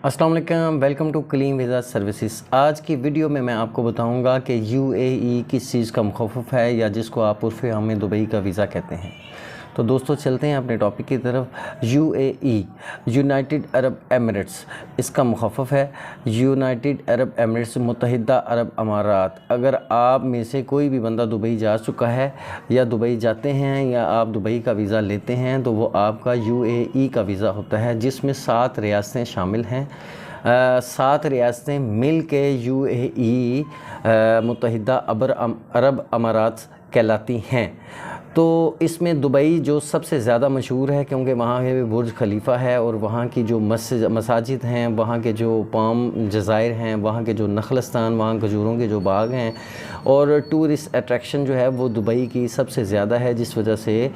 अस्सलाम वालेकुम, welcome to clean visa services. आज की वीडियो में मैं आपको बताऊंगा कि यूएई किस चीज़ का मुखफ़फ़ है या जिसको आप उर्फ़े आम में दुबई का वीज़ा कहते हैं। तो दोस्तों चलते हैं अपने टॉपिक की तरफ। यूएई यूनाइटेड अरब एमिरेट्स इसका मुखफ़फ़ है। यूनाइटेड अरब एमिरेट्स मुत्तहिदा अरब अमारात। अगर आप में से कोई भी बंदा दुबई जा चुका है या दुबई जाते हैं या आप दुबई का वीज़ा लेते हैं तो वो आपका यूएई का वीज़ा होता है, जिसमें 7 रियासतें शामिल हैं। 7 रियासतें मिल के यूएई मुत्तहिदा अरब अमारात कहलाती हैं। तो इसमें दुबई जो सबसे ज़्यादा मशहूर है, क्योंकि वहाँ के बुर्ज खलीफा है और वहाँ की जो मसाजिद हैं, वहाँ के जो पाम जज़ायर हैं, वहाँ के जो नखलस्तान, वहाँ खजूरों के जो बाग हैं और टूरिस्ट अट्रैक्शन जो है वो दुबई की सबसे ज़्यादा है, जिस वजह से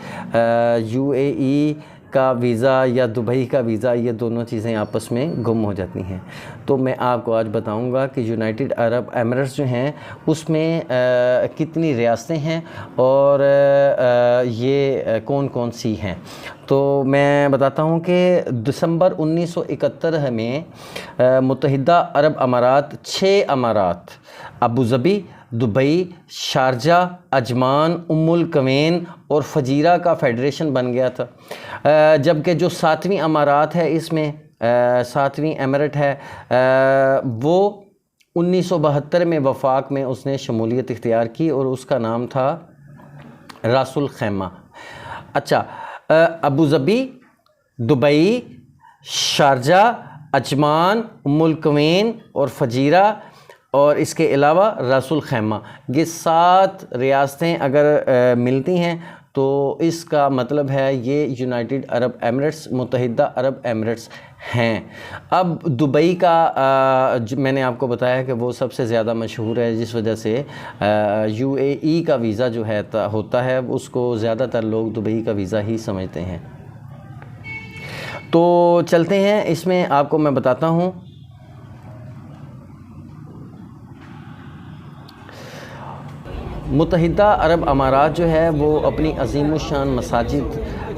यूएई का वीज़ा या दुबई का वीज़ा ये दोनों चीज़ें आपस में गुम हो जाती हैं। तो मैं आपको आज बताऊंगा कि यूनाइटेड अरब एमिरेट्स जो हैं उसमें कितनी रियासतें हैं और ये कौन कौन सी हैं। तो मैं बताता हूं कि दिसंबर 1971 में मुत्तहिदा अरब अमारात 6 अमारात Abu Dhabi, Dubai, Sharjah, Ajman, Umm al Quwain और फजीरा का फेडरेशन बन गया था। जबकि जो 7वीं अमारात है, इसमें 7वीं एमिरेट है, वो 1972 में वफाक में उसने शमूलियत इख्तियार की और उसका नाम था रासुल खैमा। अच्छा, Abu Dhabi, Dubai, Sharjah, Ajman, Umm al Quwain और फजीरा और इसके अलावा रासुल खैमा, ये 7 रियासतें अगर मिलती हैं तो इसका मतलब है ये यूनाइटेड अरब एमिरेट्स मुत्तहिदा अरब एमिरेट्स हैं। अब दुबई का मैंने आपको बताया कि वो सबसे ज़्यादा मशहूर है, जिस वजह से यूएई का वीज़ा जो है होता है उसको ज़्यादातर लोग दुबई का वीज़ा ही समझते हैं। तो चलते हैं, इसमें आपको मैं बताता हूँ। मुत्तहिदा अरब अमारात जो है वो अपनी अज़ीम शान मसाजिद,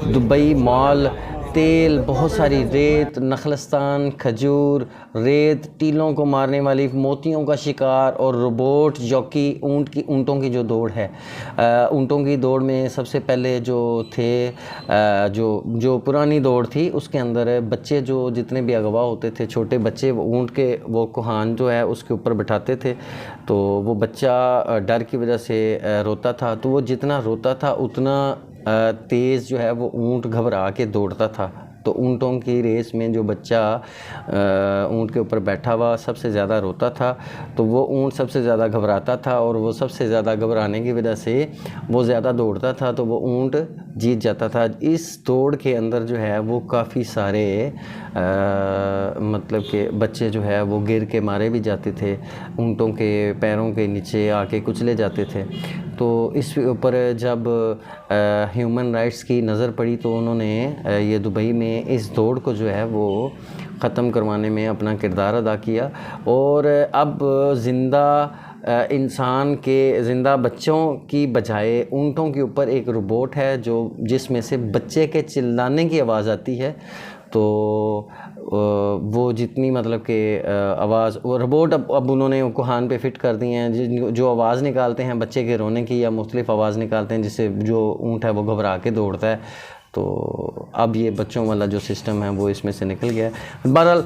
दुबई मॉल, तेल, बहुत सारी रेत, नखलस्तान, खजूर, रेत, टीलों को मारने वाली मोतियों का शिकार और रोबोट जॉकी, ऊँटों की जो दौड़ है। ऊँटों की दौड़ में सबसे पहले जो थे, जो पुरानी दौड़ थी उसके अंदर बच्चे जो जितने भी अगवा होते थे, छोटे बच्चे, वो ऊँट के वो कोहान जो है उसके ऊपर बिठाते थे। तो वो बच्चा डर की वजह से रोता था, तो वो जितना रोता था उतना तेज़ जो है वो ऊँट घबरा के दौड़ता था। तो ऊँटों की रेस में जो बच्चा ऊँट के ऊपर बैठा हुआ सबसे ज़्यादा रोता था, तो वो ऊँट सबसे ज़्यादा घबराता था और वो सबसे ज़्यादा घबराने की वजह से वो ज़्यादा दौड़ता था, तो वो ऊँट जीत जाता था। इस दौड़ के अंदर जो है वो काफ़ी सारे मतलब कि बच्चे जो है वो गिर के मारे भी जाते थे, ऊँटों के पैरों के नीचे आके कुचले जाते थे। तो इस ऊपर जब ह्यूमन राइट्स की नज़र पड़ी तो उन्होंने ये दुबई में इस दौड़ को जो है वो ख़त्म करवाने में अपना किरदार अदा किया। और अब ज़िंदा बच्चों की बजाय ऊँटों के ऊपर एक रोबोट है जिसमें से बच्चे के चिल्लाने की आवाज़ आती है। तो वो जितनी मतलब कि आवाज़ वो रोबोट अब उन्होंने कोहान पे फिट कर दिए हैं जो आवाज़ निकालते हैं बच्चे के रोने की या मुख्तलिफ़ आवाज़ निकालते हैं, जिससे जो ऊँट है वो घबरा के दौड़ता है। तो अब ये बच्चों वाला जो सिस्टम है वो इसमें से निकल गया है। बहरहाल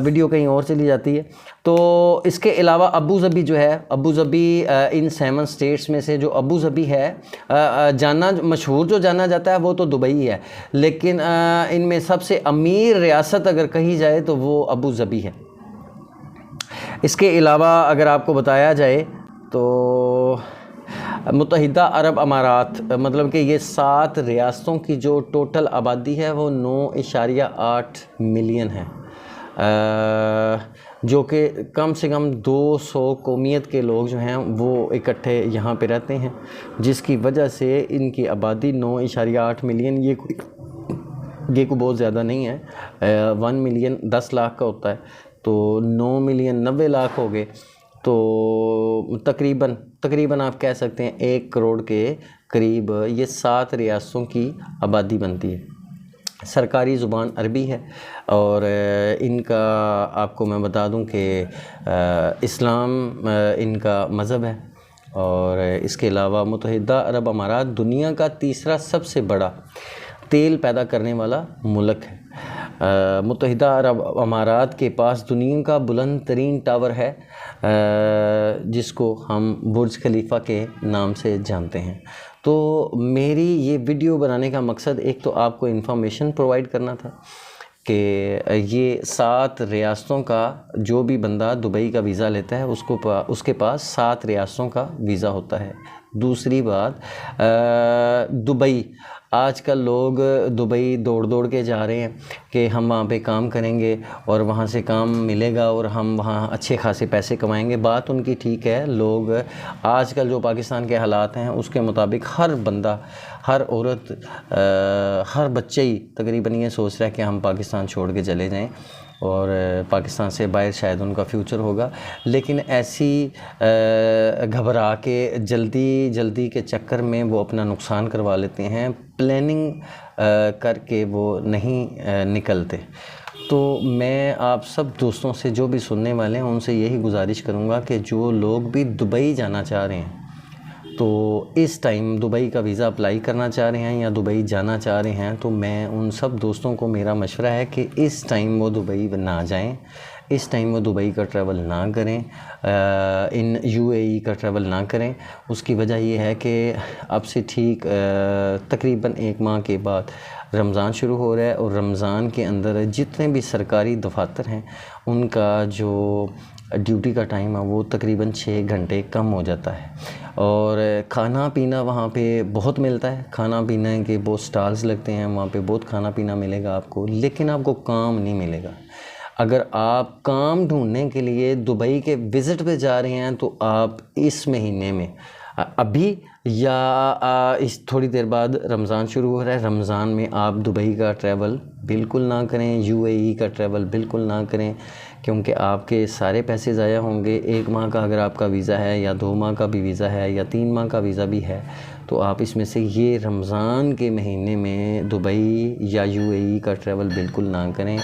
वीडियो कहीं और चली जाती है। तो इसके अलावा अबू धाबी जो है, अबू धाबी इन 7 स्टेट्स में से जो अबू धाबी है मशहूर जो जाना जाता है वो तो दुबई है, लेकिन इनमें सबसे अमीर रियासत अगर कही जाए तो वो अबू धाबी है। इसके अलावा अगर आपको बताया जाए तो मुत्तहिदा अरब अमारात मतलब कि ये 7 रियासतों की जो टोटल आबादी है वो 9.8 मिलियन है, जो कि कम से कम 200 कौमियत के लोग जो हैं वो इकट्ठे यहाँ पे रहते हैं, जिसकी वजह से इनकी आबादी 9.8 मिलियन ये कोई बहुत ज़्यादा नहीं है। 1 मिलियन 10 लाख का होता है, तो 9 मिलियन 90 लाख हो गए, तो तकरीबन आप कह सकते हैं 1 करोड़ के करीब ये 7 रियासतों की आबादी बनती है। सरकारी ज़ुबान अरबी है और इनका आपको मैं बता दूं कि इस्लाम इनका मज़हब है। और इसके अलावा मुत्तहिदा अरब अमारात दुनिया का तीसरा सबसे बड़ा तेल पैदा करने वाला मुल्क है। मुत्तहिदा अरब अमारात के पास दुनिया का बुलंद तरीन टावर है जिसको हम बुर्ज खलीफा के नाम से जानते हैं। तो मेरी ये वीडियो बनाने का मकसद एक तो आपको इन्फॉर्मेशन प्रोवाइड करना था कि ये 7 रियासतों का जो भी बंदा दुबई का वीज़ा लेता है उसके पास 7 रियासतों का वीज़ा होता है। दूसरी बात, दुबई, आजकल लोग दुबई दौड़ दौड़ के जा रहे हैं कि हम वहाँ पे काम करेंगे और वहाँ से काम मिलेगा और हम वहाँ अच्छे खासे पैसे कमाएंगे। बात उनकी ठीक है। लोग आजकल जो पाकिस्तान के हालात हैं उसके मुताबिक हर बंदा, हर औरत, हर बच्चे ही तकरीबन ये सोच रहा है कि हम पाकिस्तान छोड़ के चले जाएं और पाकिस्तान से बाहर शायद उनका फ्यूचर होगा। लेकिन ऐसी घबरा के जल्दी के चक्कर में वो अपना नुकसान करवा लेते हैं, प्लानिंग करके वो नहीं निकलते। तो मैं आप सब दोस्तों से, जो भी सुनने वाले हैं, उनसे यही गुजारिश करूँगा कि जो लोग भी दुबई जाना चाह रहे हैं तो इस टाइम दुबई का वीज़ा अप्लाई करना चाह रहे हैं या दुबई जाना चाह रहे हैं, तो मैं उन सब दोस्तों को मेरा मशवरा है कि इस टाइम वो दुबई ना जाएं, इस टाइम वो दुबई का ट्रैवल ना करें, इन यूएई का ट्रैवल ना करें। उसकी वजह ये है कि अब से ठीक तकरीबन 1 माह के बाद रमज़ान शुरू हो रहा है और रमज़ान के अंदर जितने भी सरकारी दफातर हैं उनका जो ड्यूटी का टाइम है वो तकरीबन 6 घंटे कम हो जाता है। और खाना पीना वहाँ पे बहुत मिलता है, खाना पीने के बहुत स्टॉल्स लगते हैं, वहाँ पे बहुत खाना पीना मिलेगा आपको, लेकिन आपको काम नहीं मिलेगा। अगर आप काम ढूंढने के लिए दुबई के विज़िट पे जा रहे हैं तो आप इस महीने में अभी या इस थोड़ी देर बाद रमज़ान शुरू हो रहा है, रमज़ान में आप दुबई का ट्रैवल बिल्कुल ना करें, यूएई का ट्रैवल बिल्कुल ना करें, क्योंकि आपके सारे पैसे ज़ाया होंगे। 1 माह का अगर आपका वीज़ा है या 2 माह का भी वीज़ा है या 3 माह का वीज़ा भी है तो आप इसमें से ये रमज़ान के महीने में दुबई या यूएई का ट्रैवल बिल्कुल ना करें।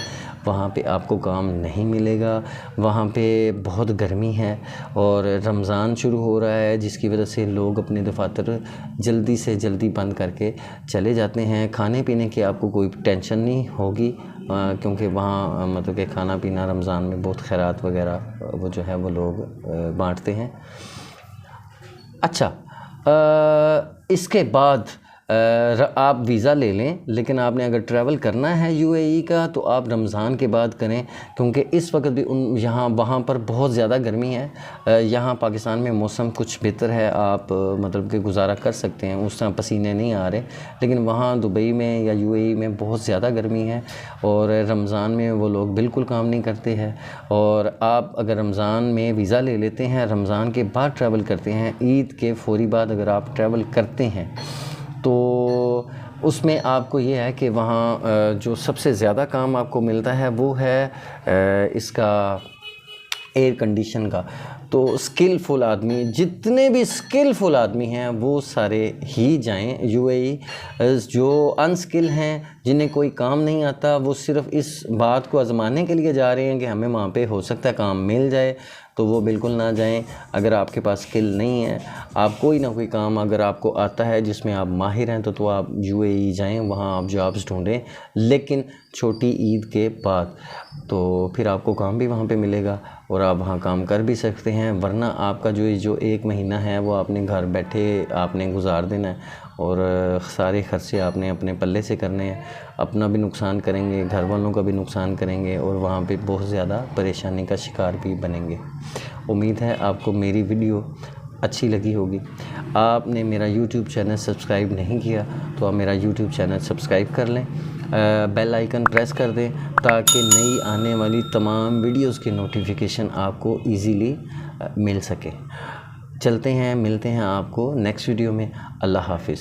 वहाँ पे आपको काम नहीं मिलेगा, वहाँ पे बहुत गर्मी है और रमज़ान शुरू हो रहा है जिसकी वजह से लोग अपने दफातर जल्दी से जल्दी बंद करके चले जाते हैं। खाने पीने की आपको कोई टेंशन नहीं होगी क्योंकि वहाँ मतलब कि खाना पीना रमज़ान में बहुत खैरात वगैरह वो जो है वो लोग बांटते हैं। अच्छा, इसके बाद आप वीज़ा ले लें, लेकिन आपने अगर ट्रैवल करना है यूएई का तो आप रमज़ान के बाद करें, क्योंकि इस वक्त भी वहाँ पर बहुत ज़्यादा गर्मी है। यहाँ पाकिस्तान में मौसम कुछ बेहतर है, आप मतलब कि गुजारा कर सकते हैं, उस तरह पसीने नहीं आ रहे, लेकिन वहाँ दुबई में या यूएई में बहुत ज़्यादा गर्मी है और रमज़ान में वो लोग बिल्कुल काम नहीं करते हैं। और आप अगर रमज़ान में वीज़ा ले लेते हैं, रमज़ान के बाद ट्रैवल करते हैं, ईद के फ़ौरी बाद अगर आप ट्रैवल करते हैं तो उसमें आपको ये है कि वहाँ जो सबसे ज़्यादा काम आपको मिलता है वो है इसका एयर कंडीशन का। तो स्किलफुल आदमी, जितने भी स्किलफुल आदमी हैं वो सारे ही जाएं यूएई। जो अनस्किल हैं, जिन्हें कोई काम नहीं आता, वो सिर्फ़ इस बात को आज़माने के लिए जा रहे हैं कि हमें वहाँ पे हो सकता है काम मिल जाए, तो वो बिल्कुल ना जाएं। अगर आपके पास स्किल नहीं है, आप कोई ना कोई काम अगर आपको आता है जिसमें आप माहिर हैं तो आप यूएई जाएं, वहाँ आप जॉब्स ढूंढें, लेकिन छोटी ईद के बाद, तो फिर आपको काम भी वहाँ पे मिलेगा और आप वहाँ काम कर भी सकते हैं। वरना आपका जो 1 महीना है वो आपने घर बैठे आपने गुजार देना है और सारे खर्चे आपने अपने पल्ले से करने हैं, अपना भी नुकसान करेंगे, घर वालों का भी नुकसान करेंगे और वहाँ पे बहुत ज़्यादा परेशानी का शिकार भी बनेंगे। उम्मीद है आपको मेरी वीडियो अच्छी लगी होगी। आपने मेरा YouTube चैनल सब्सक्राइब नहीं किया तो आप मेरा YouTube चैनल सब्सक्राइब कर लें, बेल आइकन प्रेस कर दें ताकि नई आने वाली तमाम वीडियोस की नोटिफिकेशन आपको इजीली मिल सके। चलते हैं, मिलते हैं आपको नेक्स्ट वीडियो में। अल्लाह हाफिज़।